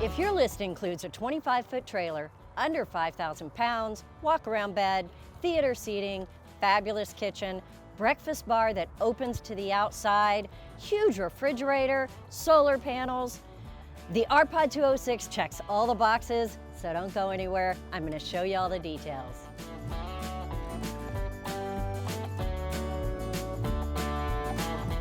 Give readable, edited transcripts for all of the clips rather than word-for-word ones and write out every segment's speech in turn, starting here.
If your list includes a 25-foot trailer, under 5,000 pounds, walk-around bed, theater seating, fabulous kitchen, breakfast bar that opens to the outside, huge refrigerator, solar panels, the Arpod 206 checks all the boxes, so don't go anywhere. I'm going to show you all the details.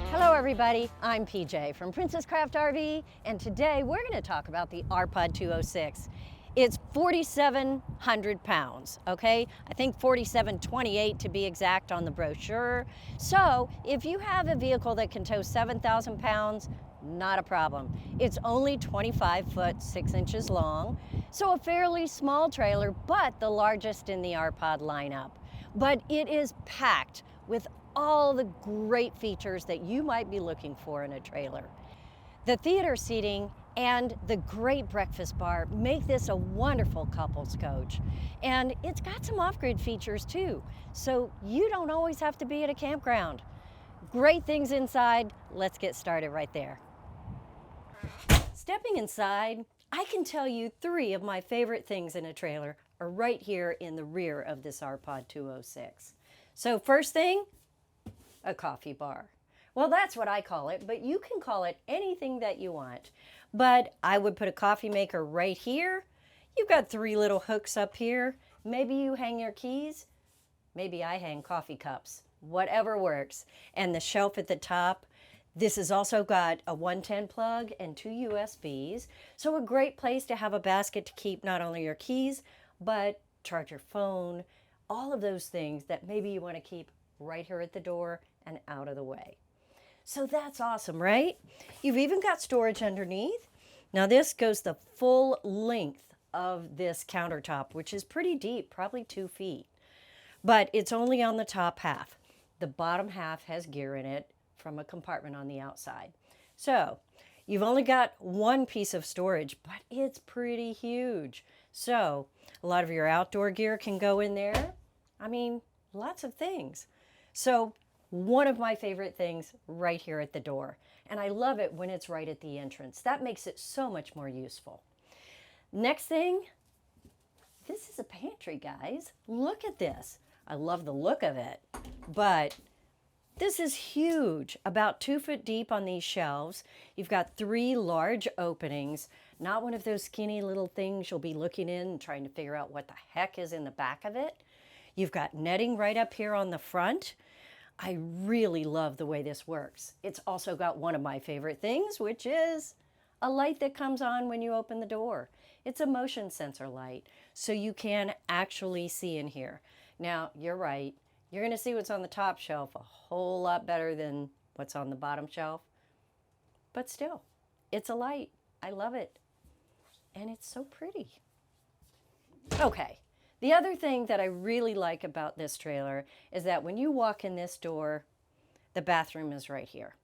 Hello everybody, I'm PJ from Princess Craft RV, and today we're going to talk about the Arpod 206. It's 4,700 pounds, okay? I think 4,728 to be exact on the brochure. So if you have a vehicle that can tow 7,000 pounds, not a problem. It's only 25 foot 6 inches long, so a fairly small trailer, but the largest in the Arpod lineup. But it is packed with all the great features that you might be looking for in a trailer. The theater seating and the great breakfast bar make this a wonderful couples coach. And it's got some off-grid features too, so you don't always have to be at a campground. Great things inside. Let's get started right there. Stepping inside, I can tell you 3 of my favorite things in a trailer are right here in the rear of this Arpod 206. So first thing, a coffee bar. Well, that's what I call it, but you can call it anything that you want. But I would put a coffee maker right here. You've got 3 little hooks up here. Maybe you hang your keys. Maybe I hang coffee cups. Whatever works. And the shelf at the top. This has also got a 110 plug and 2 USBs. So a great place to have a basket to keep not only your keys, but charge your phone, all of those things that maybe you want to keep right here at the door and out of the way. So that's awesome, right? You've even got storage underneath. Now this goes the full length of this countertop, which is pretty deep, probably 2 feet. But it's only on the top half. The bottom half has gear in it from a compartment on the outside. So you've only got one piece of storage, but it's pretty huge. So a lot of your outdoor gear can go in there. I mean, lots of things. So one of my favorite things right here at the door. And I love it when it's right at the entrance. That makes it so much more useful. Next thing, this is a pantry, guys. Look at this. I love the look of it, but this is huge, about 2 foot deep on these shelves. You've got 3 large openings, not one of those skinny little things you'll be looking in and trying to figure out what the heck is in the back of it. You've got netting right up here on the front. I really love the way this works. It's also got one of my favorite things, which is a light that comes on when you open the door. It's a motion sensor light, so you can actually see in here. Now, you're right. You're going to see what's on the top shelf a whole lot better than what's on the bottom shelf. But still, it's a light. I love it. And it's so pretty. Okay. The other thing that I really like about this trailer is that when you walk in this door, the bathroom is right here.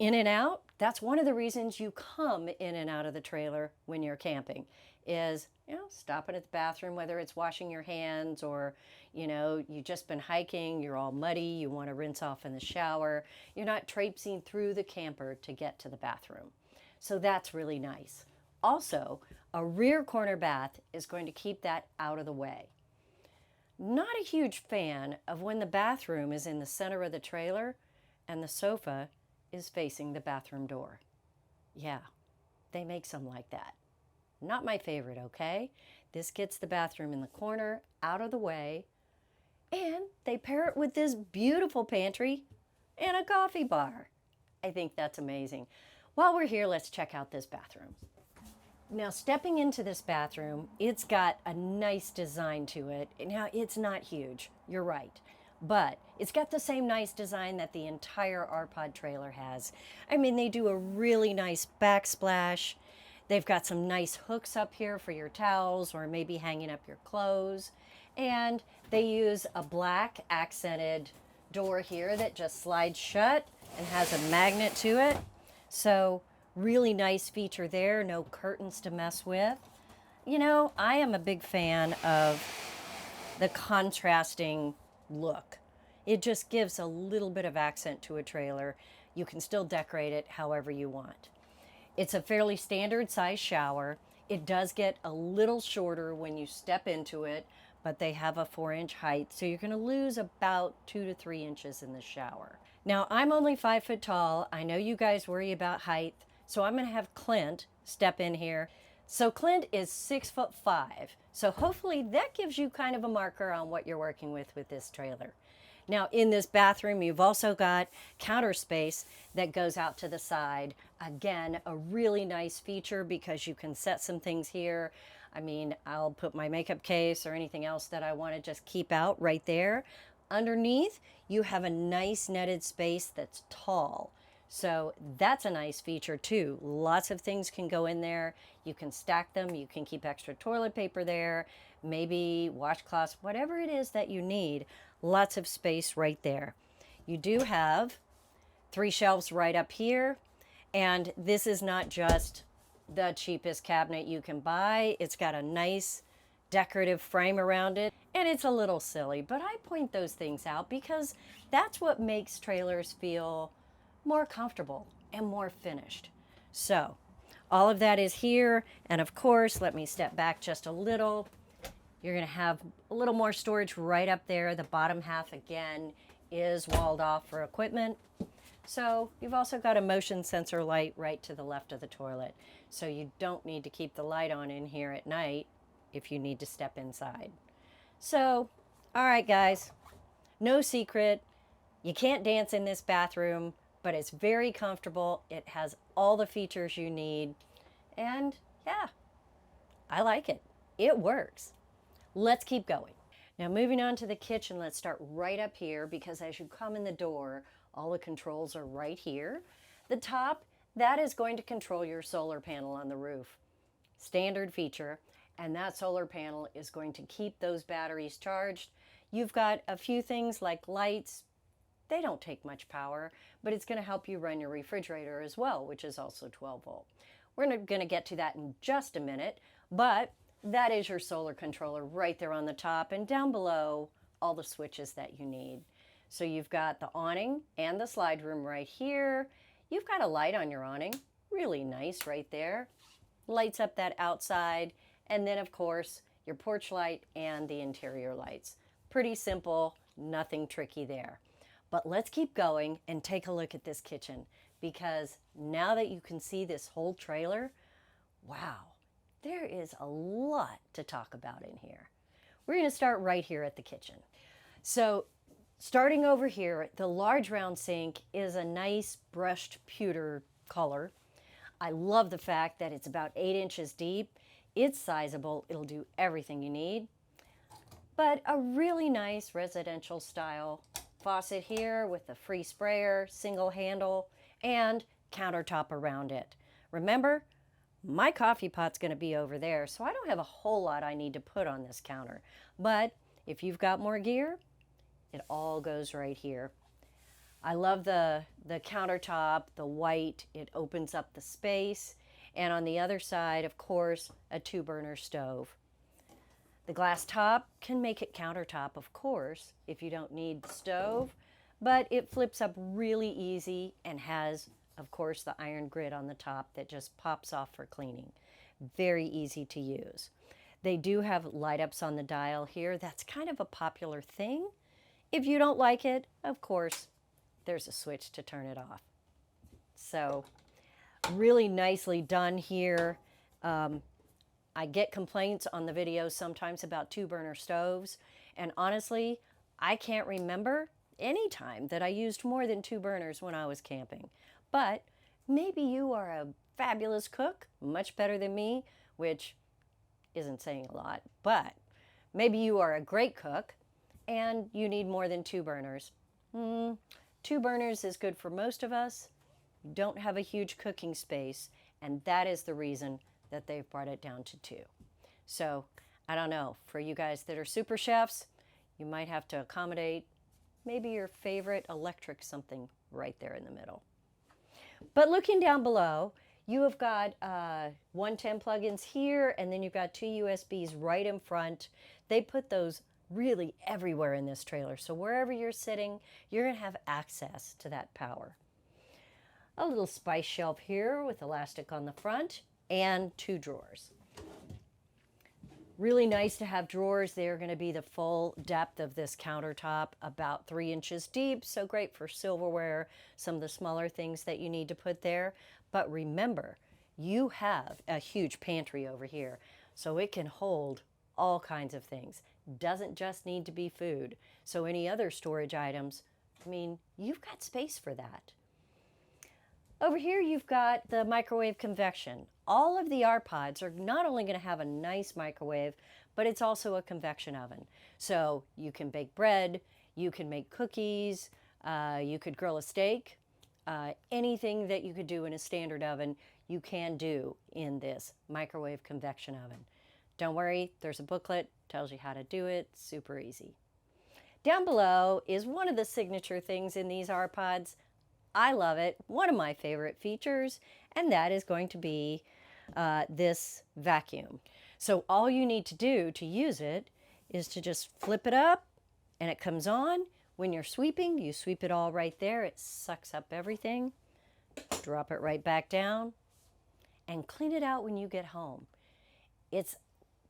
In and out, that's one of the reasons you come in and out of the trailer when you're camping is, stopping at the bathroom, whether it's washing your hands or, you've just been hiking, you're all muddy, you want to rinse off in the shower. You're not traipsing through the camper to get to the bathroom. So that's really nice. Also, a rear corner bath is going to keep that out of the way. Not a huge fan of when the bathroom is in the center of the trailer and the sofa is facing the bathroom door. Yeah, they make some like that. Not my favorite, okay? This gets the bathroom in the corner, out of the way, and they pair it with this beautiful pantry and a coffee bar. I think that's amazing. While we're here, let's check out this bathroom. Now, stepping into this bathroom, it's got a nice design to it. Now, it's not huge, you're right, but it's got the same nice design that the entire Arpod trailer has. I mean, they do a really nice backsplash. They've got some nice hooks up here for your towels or maybe hanging up your clothes. And they use a black accented door here that just slides shut and has a magnet to it. So really nice feature there, no curtains to mess with. I am a big fan of the contrasting look. It just gives a little bit of accent to a trailer. You can still decorate it however you want. It's a fairly standard size shower. It does get a little shorter when you step into it, but they have a 4-inch height, so you're going to lose about 2 to 3 inches in the shower. Now, I'm only 5 foot tall. I know you guys worry about height, so I'm going to have Clint step in here. So Clint is 6'5", so hopefully that gives you kind of a marker on what you're working with this trailer. Now, in this bathroom, you've also got counter space that goes out to the side. Again, a really nice feature because you can set some things here. I mean, I'll put my makeup case or anything else that I want to just keep out right there. Underneath, you have a nice netted space that's tall. So that's a nice feature too. Lots of things can go in there. You can stack them. You can keep extra toilet paper there, maybe washcloths, whatever it is that you need. Lots of space right there. You do have 3 shelves right up here. And this is not just the cheapest cabinet you can buy. It's got a nice decorative frame around it. And it's a little silly, but I point those things out because that's what makes trailers feel more comfortable and more finished. So all of that is here. And of course, let me step back just a little. You're going to have a little more storage right up there. The bottom half, again, is walled off for equipment. So you've also got a motion sensor light right to the left of the toilet. So you don't need to keep the light on in here at night if you need to step inside. So, all right, guys, no secret. You can't dance in this bathroom, but it's very comfortable. It has all the features you need. And yeah, I like it. It works. Let's keep going. Now moving on to the kitchen, let's start right up here because as you come in the door, all the controls are right here. The top, that is going to control your solar panel on the roof. Standard feature, and that solar panel is going to keep those batteries charged. You've got a few things like lights. They don't take much power, but it's going to help you run your refrigerator as well, which is also 12 volt. We're going to get to that in just a minute, but that is your solar controller right there on the top, and down below, all the switches that you need. So you've got the awning and the slide room right here. You've got a light on your awning, really nice right there. Lights up that outside, and then of course, your porch light and the interior lights. Pretty simple, nothing tricky there. But let's keep going and take a look at this kitchen because now that you can see this whole trailer, wow. There is a lot to talk about in here. We're going to start right here at the kitchen. So starting over here, the large round sink is a nice brushed pewter color. I love the fact that it's about 8 inches deep. It's sizable. It'll do everything you need. But a really nice residential style faucet here with a free sprayer, single handle, and countertop around it. Remember, my coffee pot's going to be over there, so I don't have a whole lot I need to put on this counter. But if you've got more gear, it all goes right here. I love the countertop, the white. It opens up the space. And on the other side, of course, a 2-burner stove. The glass top can make it countertop, of course, if you don't need the stove. But it flips up really easy and has, of course, the iron grid on the top that just pops off for cleaning. Very easy to use. They do have light ups on the dial here. That's kind of a popular thing. If you don't like it, of course, there's a switch to turn it off. So really nicely done here. I get complaints on the videos sometimes about 2-burner stoves. And honestly, I can't remember any time that I used more than 2 burners when I was camping. But maybe you are a fabulous cook, much better than me, which isn't saying a lot, but maybe you are a great cook and you need more than 2 burners. 2 burners is good for most of us. You don't have a huge cooking space, and that is the reason that they've brought it down to 2. So, I don't know, for you guys that are super chefs, you might have to accommodate maybe your favorite electric something right there in the middle. But looking down below, you have got 110 plugins here, and then you've got 2 USBs right in front. They put those really everywhere in this trailer, so wherever you're sitting, you're going to have access to that power. a little spice shelf here with elastic on the front, and 2 drawers. Really nice to have drawers. They're going to be the full depth of this countertop, about 3 inches deep, so great for silverware, some of the smaller things that you need to put there. But remember, you have a huge pantry over here, so it can hold all kinds of things. Doesn't just need to be food. So any other storage items, I mean, you've got space for that. Over here, you've got the microwave convection. All of the Arpods are not only going to have a nice microwave, but it's also a convection oven. So you can bake bread, you can make cookies, you could grill a steak. Anything that you could do in a standard oven, you can do in this microwave convection oven. Don't worry, there's a booklet, tells you how to do it, super easy. Down below is one of the signature things in these Arpods. I love it, one of my favorite features, and that is going to be this vacuum. So all you need to do to use it is to just flip it up and it comes on. When you're sweeping, you sweep it all right there. It sucks up everything. Drop it right back down and clean it out when you get home. It's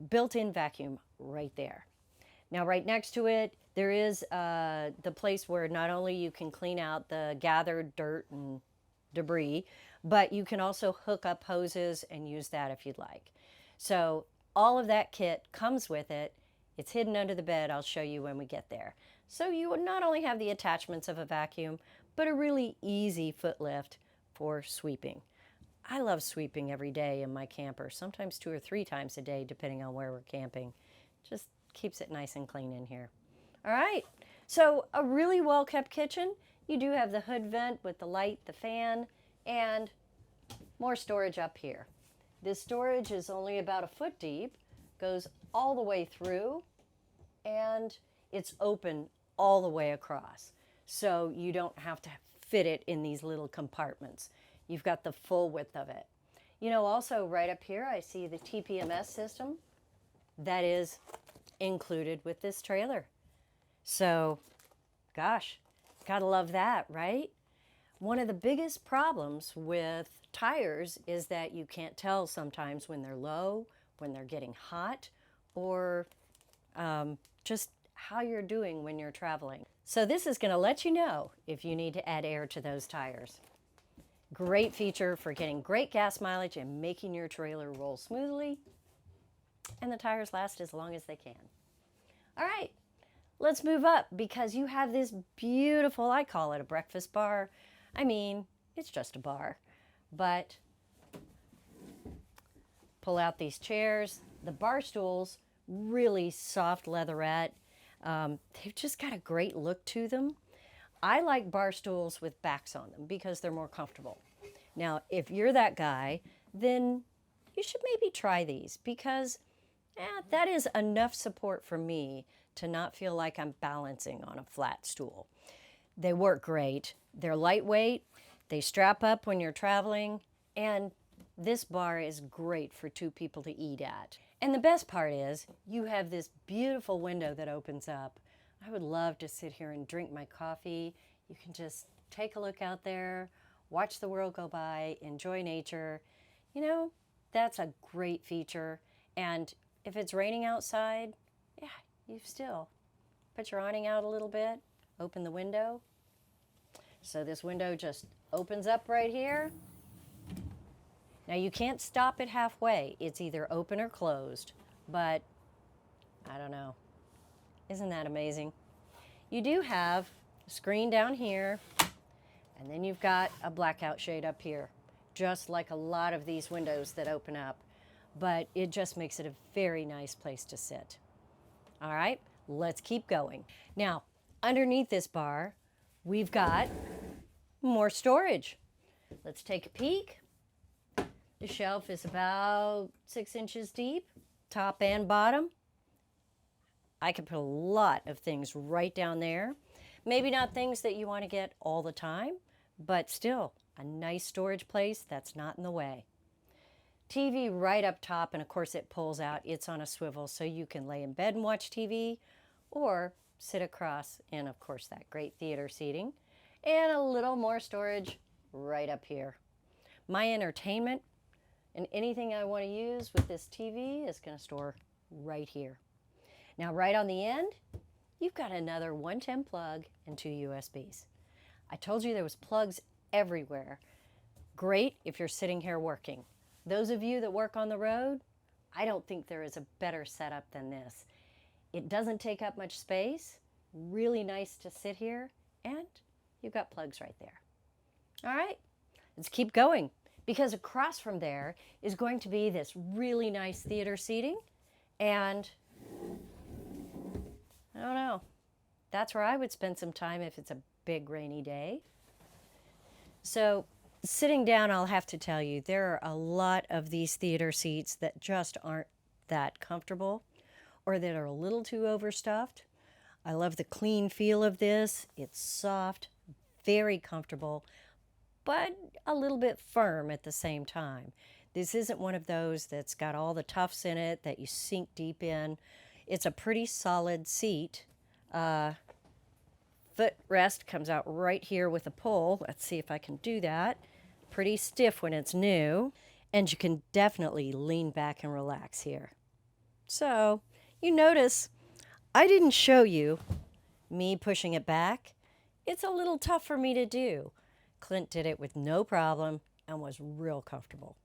built-in vacuum right there. Now right next to it, there is the place where not only you can clean out the gathered dirt and debris, but you can also hook up hoses and use that if you'd like. So all of that kit comes with it. It's hidden under the bed. I'll show you when we get there. So you would not only have the attachments of a vacuum, but a really easy foot lift for sweeping. I love sweeping every day in my camper, sometimes 2 or 3 times a day, depending on where we're camping. Just keeps it nice and clean in here. All right, so a really well-kept kitchen. You do have the hood vent with the light, the fan, and more storage up here. This storage is only about 1 foot deep, goes all the way through, and it's open all the way across. So you don't have to fit it in these little compartments. You've got the full width of it. You know, also right up here, I see the TPMS system that is included with this trailer. So, gosh, gotta love that, right? One of the biggest problems with tires is that you can't tell sometimes when they're low, when they're getting hot, or just how you're doing when you're traveling. So this is going to let you know if you need to add air to those tires. Great feature for getting great gas mileage and making your trailer roll smoothly, and the tires last as long as they can. All right, let's move up because you have this beautiful, I call it a breakfast bar. I mean, it's just a bar, but pull out these chairs. The bar stools, really soft leatherette. They've just got a great look to them. I like bar stools with backs on them because they're more comfortable. Now, if you're that guy, then you should maybe try these because that is enough support for me to not feel like I'm balancing on a flat stool. They work great. They're lightweight. They strap up when you're traveling, and this bar is great for 2 people to eat at. And the best part is you have this beautiful window that opens up. I would love to sit here and drink my coffee. You can just take a look out there, watch the world go by, enjoy nature. You know, that's a great feature. And if it's raining outside, yeah, you still put your awning out a little bit, open the window. So this window just opens up right here. Now you can't stop it halfway. It's either open or closed, but I don't know. Isn't that amazing? You do have a screen down here, and then you've got a blackout shade up here, just like a lot of these windows that open up, but it just makes it a very nice place to sit. All right, let's keep going. Now, underneath this bar, we've got more storage. Let's take a peek. The shelf is about 6 inches deep, top and bottom. I could put a lot of things right down there. Maybe not things that you want to get all the time, but still a nice storage place that's not in the way. TV right up top, and of course it pulls out. It's on a swivel, so you can lay in bed and watch TV or sit across in, of course, that great theater seating. And a little more storage right up here. My entertainment and anything I want to use with this TV is going to store right here. Now, right on the end, you've got another 110 plug and 2 USBs. I told you there was plugs everywhere. Great if you're sitting here working. Those of you that work on the road, I don't think there is a better setup than this. It doesn't take up much space, really nice to sit here, and you've got plugs right there. All right, let's keep going, because across from there is going to be this really nice theater seating, and I don't know, that's where I would spend some time if it's a big rainy day. So sitting down, I'll have to tell you, there are a lot of these theater seats that just aren't that comfortable or that are a little too overstuffed. I love the clean feel of this. It's soft, very comfortable, but a little bit firm at the same time. This isn't one of those that's got all the tufts in it that you sink deep in. It's a pretty solid seat. Footrest comes out right here with a pull. Let's see if I can do that. Pretty stiff when it's new, and you can definitely lean back and relax here. So you notice I didn't show you me pushing it back. It's a little tough for me to do. Clint did it with no problem and was real comfortable.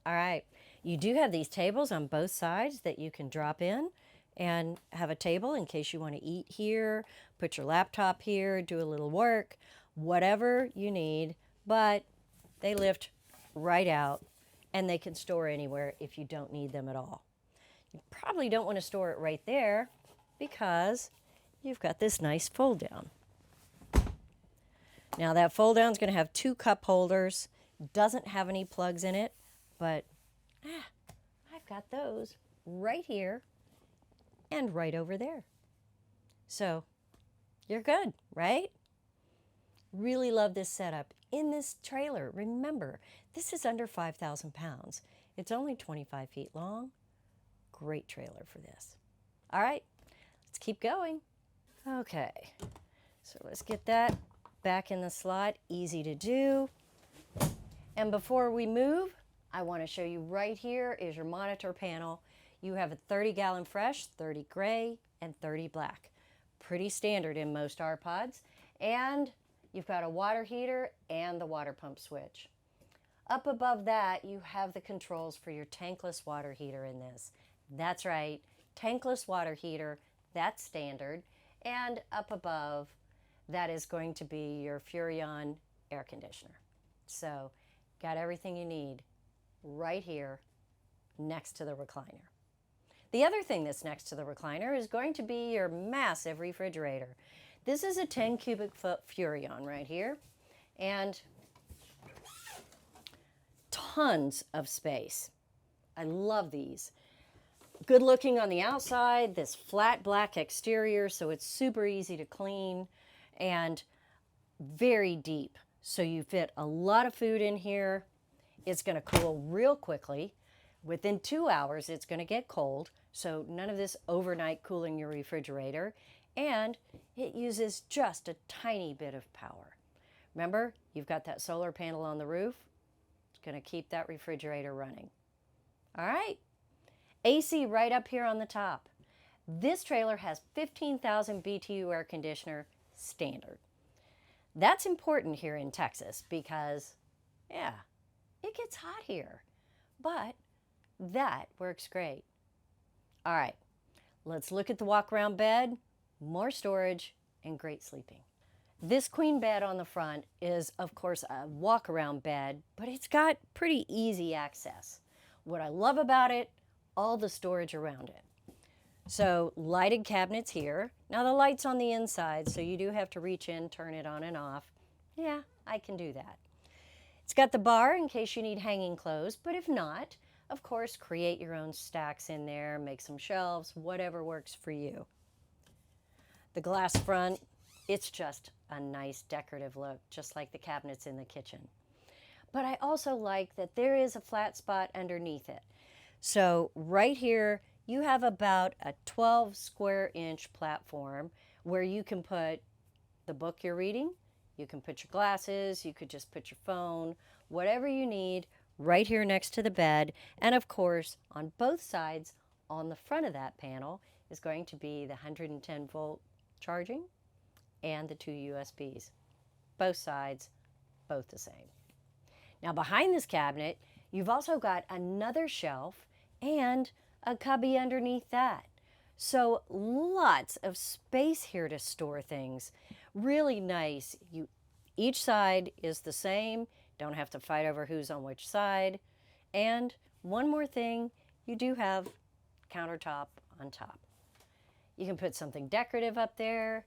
All right, you do have these tables on both sides that you can drop in and have a table in case you want to eat here, put your laptop here, do a little work, whatever you need, but they lift right out and they can store anywhere if you don't need them at all. You probably don't want to store it right there because you've got this nice fold down. Now that fold down is going to have 2 cup holders, doesn't have any plugs in it, but I've got those right here and right over there. So you're good, right? Really love this setup in this trailer. Remember, this is under 5,000 pounds. It's only 25 feet long. Great trailer for this. All right, let's keep going. Okay, so let's get that back in the slot. Easy to do. And before we move, I want to show you right here is your monitor panel. You have a 30-gallon fresh, 30 gray, and 30 black. Pretty standard in most Arpods. And you've got a water heater and the water pump switch. Up above that, you have the controls for your tankless water heater in this. That's right, tankless water heater, that's standard. And up above, that is going to be your Furrion air conditioner. So, got everything you need right here next to the recliner. The other thing that's next to the recliner is going to be your massive refrigerator. This is a 10 cubic foot Furrion right here, and tons of space. I love these. Good looking on the outside, this flat black exterior, so it's super easy to clean, and very deep. So you fit a lot of food in here. It's going to cool real quickly. Within 2 hours, it's going to get cold, so none of this overnight cooling your refrigerator, and it uses just a tiny bit of power. Remember, you've got that solar panel on the roof. It's going to keep that refrigerator running. All right, AC right up here on the top. This trailer has 15,000 BTU air conditioner standard. That's important here in Texas because, yeah, it gets hot here, but that works great. All right, let's look at the walk-around bed, more storage, and great sleeping. This queen bed on the front is, of course, a walk-around bed, but it's got pretty easy access. What I love about it, all the storage around it. So lighted cabinets here. Now the light's on the inside, so you do have to reach in, turn it on and off. Yeah, I can do that. It's got the bar in case you need hanging clothes, but if not, of course, create your own stacks in there, make some shelves, whatever works for you. The glass front, it's just a nice decorative look, just like the cabinets in the kitchen. But I also like that there is a flat spot underneath it. So right here, you have about a 12 square inch platform where you can put the book you're reading, You can put your glasses, you could just put your phone, whatever you need, right here next to the bed. And of course, on both sides, on the front of that panel, is going to be the 110 volt charging and the 2 USBs. Both sides, both the same. Now behind this cabinet, you've also got another shelf and a cubby underneath that. So lots of space here to store things. Really nice. Each side is the same. Don't have to fight over who's on which side. And one more thing, you do have countertop on top. You can put something decorative up there.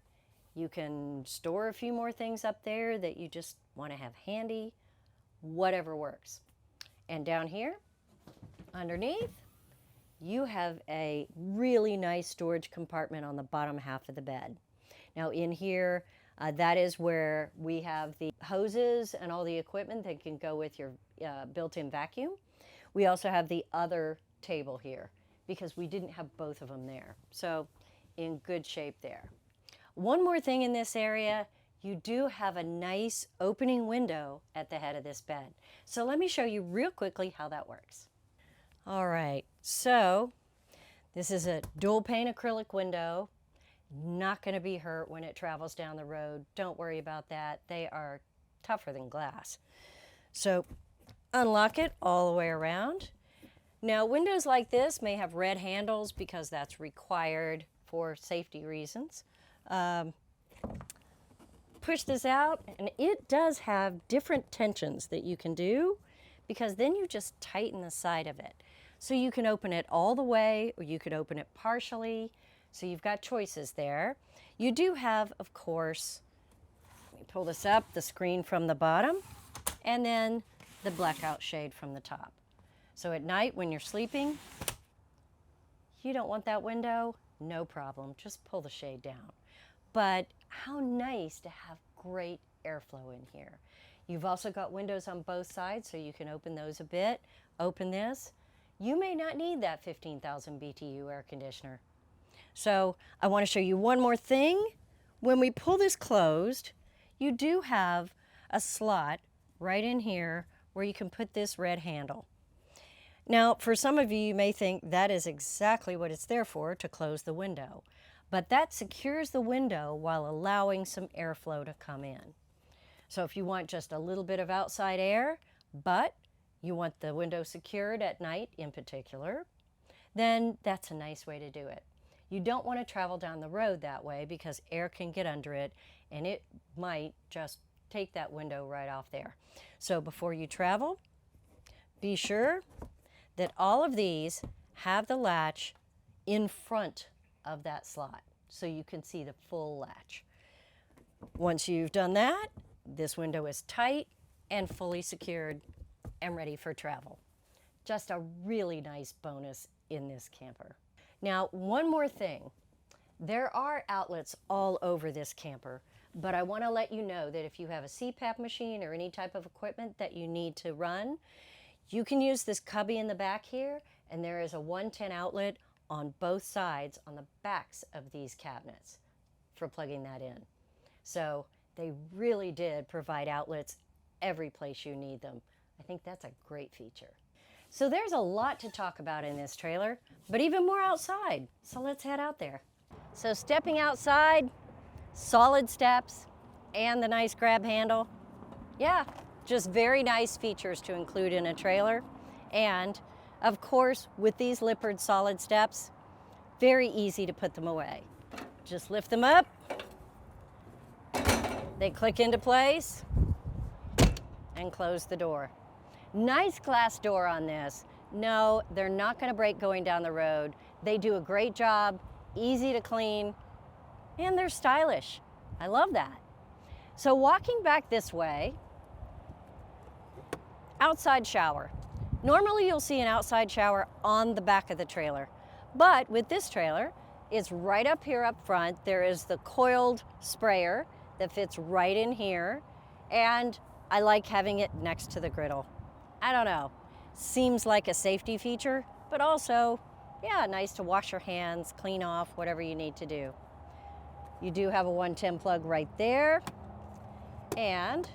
You can store a few more things up there that you just want to have handy. Whatever works. And down here, underneath, you have a really nice storage compartment on the bottom half of the bed. Now in here, that is where we have the hoses and all the equipment that can go with your built-in vacuum. We also have the other table here because we didn't have both of them there. So in good shape there. One more thing in this area, you do have a nice opening window at the head of this bed. So let me show you real quickly how that works. All right, so this is a dual pane acrylic window. Not going to be hurt when it travels down the road. Don't worry about that. They are tougher than glass. So unlock it all the way around. Now windows like this may have red handles because that's required for safety reasons. Push this out and it does have different tensions that you can do because then you just tighten the side of it. So you can open it all the way or you could open it partially. So you've got choices there. You do have, of course, let me pull this up, the screen from the bottom and then the blackout shade from the top. So at night when you're sleeping, you don't want that window, no problem, just pull the shade down. But how nice to have great airflow in here. You've also got windows on both sides so you can open those a bit. Open this. You may not need that 15,000 BTU air conditioner. So I want to show you one more thing. When we pull this closed, you do have a slot right in here where you can put this red handle. Now, for some of you, you may think that is exactly what it's there for, to close the window. But that secures the window while allowing some airflow to come in. So if you want just a little bit of outside air, but you want the window secured at night in particular, then that's a nice way to do it. You don't want to travel down the road that way because air can get under it and it might just take that window right off there. So before you travel, be sure that all of these have the latch in front of that slot so you can see the full latch. Once you've done that, this window is tight and fully secured and ready for travel. Just a really nice bonus in this camper. Now, one more thing. There are outlets all over this camper, but I want to let you know that if you have a CPAP machine or any type of equipment that you need to run, you can use this cubby in the back here, and there is a 110 outlet on both sides on the backs of these cabinets for plugging that in. So they really did provide outlets every place you need them. I think that's a great feature. So there's a lot to talk about in this trailer, but even more outside. So let's head out there. So stepping outside, solid steps, and the nice grab handle. Yeah, just very nice features to include in a trailer. And of course, with these Lippard solid steps, very easy to put them away. Just lift them up, they click into place, and close the door. Nice glass door on this. No, they're not going to break going down the road. They do a great job, easy to clean, and they're stylish. I love that. So walking back this way, outside shower. Normally you'll see an outside shower on the back of the trailer, but with this trailer, it's right up here up front. There is the coiled sprayer that fits right in here, and I like having it next to the griddle. I don't know, seems like a safety feature, but also, yeah, nice to wash your hands, clean off, whatever you need to do. You do have a 110 plug right there. And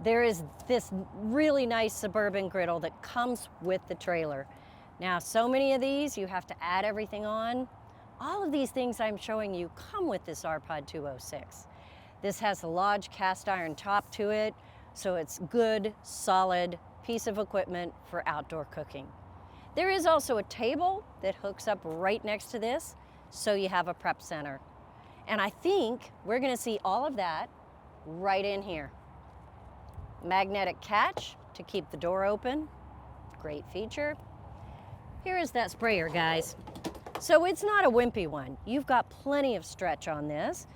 there is this really nice Suburban griddle that comes with the trailer. Now, so many of these, you have to add everything on. All of these things I'm showing you come with this Arpod 206. This has a Lodge cast iron top to it, so it's good, solid piece of equipment for outdoor cooking. There is also a table that hooks up right next to this, so you have a prep center. And I think we're gonna see all of that right in here. Magnetic catch to keep the door open. Great feature. Here is that sprayer, guys. So it's not a wimpy one. You've got plenty of stretch on this.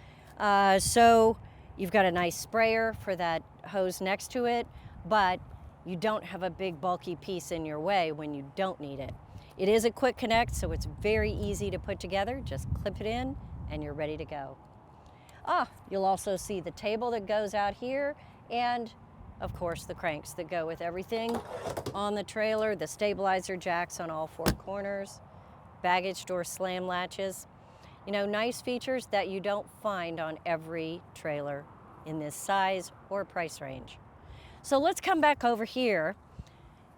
So you've got a nice sprayer for that hose next to it, but you don't have a big bulky piece in your way when you don't need it. It is a quick connect, so it's very easy to put together. Just clip it in and you're ready to go. You'll also see the table that goes out here, and of course the cranks that go with everything on the trailer, the stabilizer jacks on all four corners, baggage door slam latches. You know, nice features that you don't find on every trailer in this size or price range. So let's come back over here.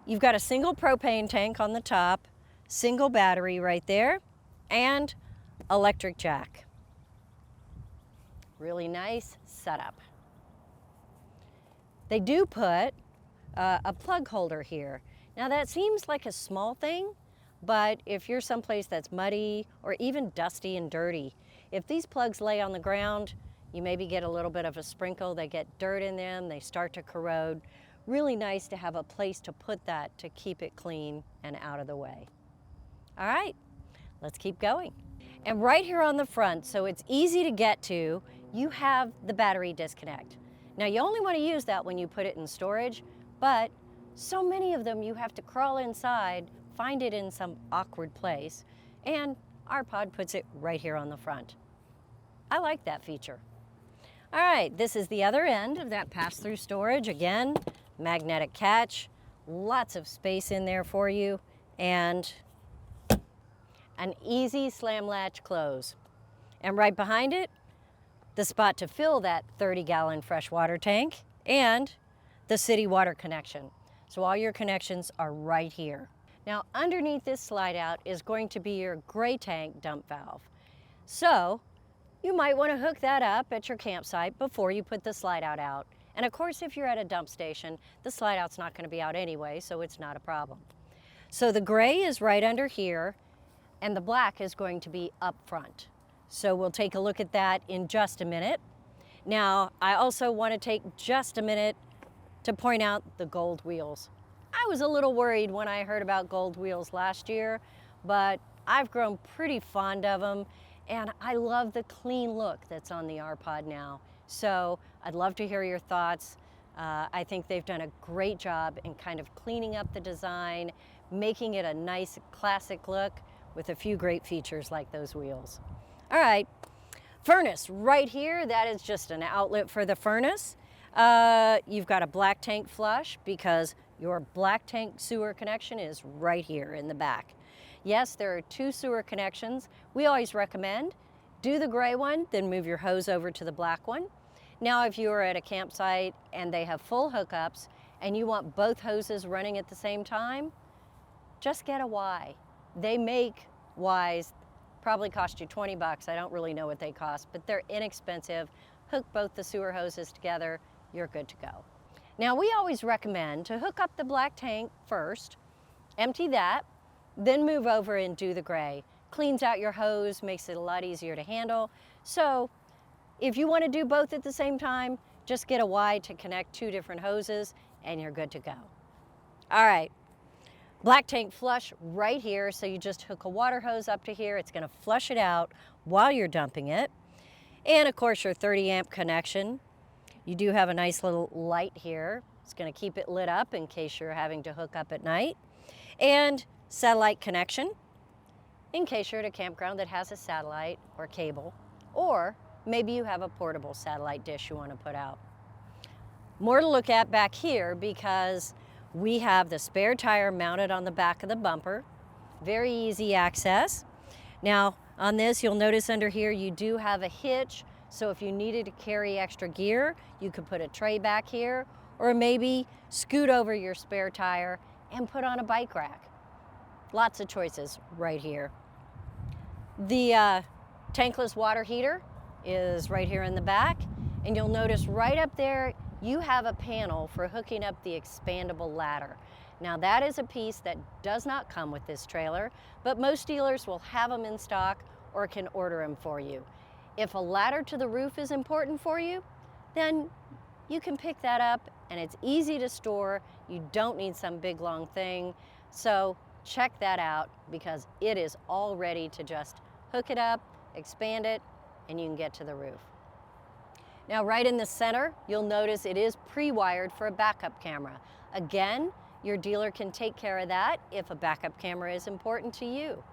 You've got a single propane tank on the top, single battery right there, and electric jack. Really nice setup. They do put a plug holder here. Now that seems like a small thing, but if you're someplace that's muddy or even dusty and dirty, if these plugs lay on the ground, you maybe get a little bit of a sprinkle, they get dirt in them, they start to corrode. Really nice to have a place to put that to keep it clean and out of the way. All right, let's keep going. And right here on the front, so it's easy to get to, you have the battery disconnect. Now you only want to use that when you put it in storage, but so many of them you have to crawl inside, find it in some awkward place, and Arpod puts it right here on the front. I like that feature. All right, this is the other end of that pass-through storage. Again, magnetic catch, lots of space in there for you, and an easy slam latch close. And right behind it, the spot to fill that 30-gallon freshwater tank and the city water connection. So all your connections are right here. Now underneath this slide out is going to be your gray tank dump valve. So you might want to hook that up at your campsite before you put the slide out. And of course, if you're at a dump station, the slide out's not going to be out anyway, so it's not a problem. So the gray is right under here, and the black is going to be up front. So we'll take a look at that in just a minute. Now, I also want to take just a minute to point out the gold wheels. I was a little worried when I heard about gold wheels last year, but I've grown pretty fond of them, and I love the clean look that's on the Arpod now. So I'd love to hear your thoughts. I think they've done a great job in kind of cleaning up the design, making it a nice classic look with a few great features like those wheels. All right, furnace right here, that is just an outlet for the furnace. You've got a black tank flush because your black tank sewer connection is right here in the back. Yes, there are two sewer connections. We always recommend do the gray one, then move your hose over to the black one. Now, if you are at a campsite and they have full hookups and you want both hoses running at the same time, just get a Y. They make Ys, probably cost you 20 bucks. I don't really know what they cost, but they're inexpensive. Hook both the sewer hoses together, you're good to go. Now, we always recommend to hook up the black tank first, empty that, then move over and do the gray. Cleans out your hose, makes it a lot easier to handle. So if you want to do both at the same time, just get a Y to connect two different hoses and you're good to go. All right, black tank flush right here. So you just hook a water hose up to here. It's going to flush it out while you're dumping it. And of course your 30 amp connection. You do have a nice little light here. It's going to keep it lit up in case you're having to hook up at night. And satellite connection in case you're at a campground that has a satellite or cable, or maybe you have a portable satellite dish you want to put out. More to look at back here because we have the spare tire mounted on the back of the bumper. Very easy access. Now on this, you'll notice under here you do have a hitch So if you needed to carry extra gear, you could put a tray back here, or maybe scoot over your spare tire and put on a bike rack. Lots of choices right here. The tankless water heater is right here in the back, and you'll notice right up there you have a panel for hooking up the expandable ladder. Now that is a piece that does not come with this trailer, but most dealers will have them in stock or can order them for you. If a ladder to the roof is important for you, then you can pick that up and it's easy to store. You don't need some big long thing. So check that out because it is all ready to just hook it up, expand it, and you can get to the roof. Now right in the center, you'll notice it is pre-wired for a backup camera. Again, your dealer can take care of that if a backup camera is important to you.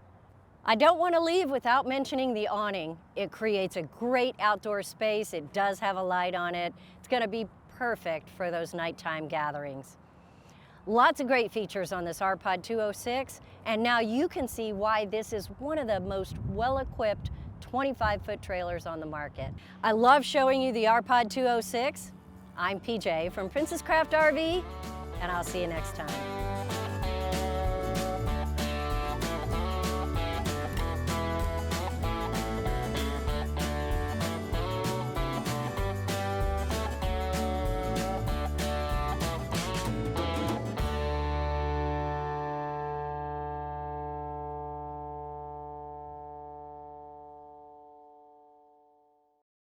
I don't want to leave without mentioning the awning. It creates a great outdoor space. It does have a light on it. It's going to be perfect for those nighttime gatherings. Lots of great features on this Arpod 206, and now you can see why this is one of the most well-equipped 25-foot trailers on the market. I love showing you the Arpod 206. I'm PJ from Princess Craft RV, and I'll see you next time.